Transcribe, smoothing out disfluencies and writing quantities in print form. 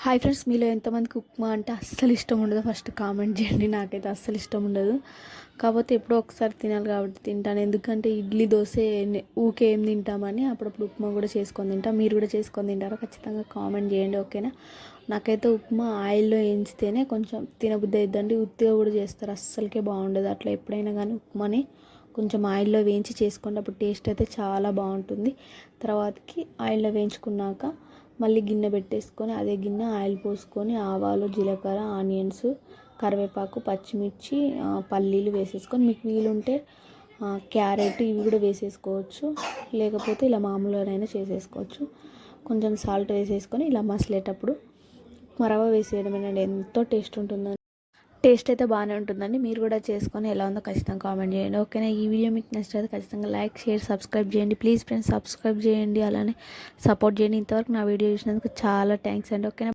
Hi friends, మీలో ఎంతమందికి ఉప్మా అంటే అస్సలు ఇష్టం ఉండదు? ఫస్ట్ కామెంట్ చేయండి. నాకైతే అస్సలు ఇష్టం ఉండదు. కాకపోతే ఎప్పుడో ఒకసారి తినాలి కాబట్టి తింటాను. ఎందుకంటే ఇడ్లీ దోశ ఊకే ఏం తింటామని అప్పుడప్పుడు ఉప్మా కూడా చేసుకొని తింటాం. మీరు కూడా చేసుకొని తింటారా? ఖచ్చితంగా కామెంట్ చేయండి, ఓకేనా? నాకైతే ఉప్మా ఆయిల్లో వేయించితేనే కొంచెం తినబుద్ధి అవుతుందండి. ఉత్తిగా కూడా చేస్తారు, అస్సలకే బాగుండదు. అట్లా ఎప్పుడైనా కానీ ఉప్మాని కొంచెం ఆయిల్లో వేయించి చేసుకోండి, అప్పుడు టేస్ట్ అయితే చాలా బాగుంటుంది. తర్వాతకి ఆయిల్లో వేయించుకున్నాక మళ్ళీ గిన్నె పెట్టేసుకొని అదే గిన్నె ఆయిల్ పోసుకొని ఆవాలు, జీలకర్ర, ఆనియన్స్, కరివేపాకు, పచ్చిమిర్చి, పల్లీలు వేసేసుకొని మీకు వీలుంటే క్యారెట్ ఇవి కూడా వేసేసుకోవచ్చు. లేకపోతే ఇలా మామూలుగానైనా చేసేసుకోవచ్చు. కొంచెం సాల్ట్ వేసేసుకొని ఇలా మసలేటప్పుడు రవ్వ వేసేయడమేనండి. ఎంతో టేస్ట్ ఉంటుందండి. టేస్ట్ అయితే బాగానే ఉంటుందండి. మీరు కూడా చేసుకొని ఎలా ఉందో ఖచ్చితంగా కామెంట్ చేయండి, ఓకేనా? ఈ వీడియో మీకు నచ్చితే ఖచ్చితంగా లైక్, షేర్, సబ్స్క్రైబ్ చేయండి. ప్లీజ్ ఫ్రెండ్స్, సబ్స్క్రైబ్ చేయండి, అలానే సపోర్ట్ చేయండి. ఇంతవరకు నా వీడియో చూసినందుకు చాలా థ్యాంక్స్ అండి, ఓకేనా?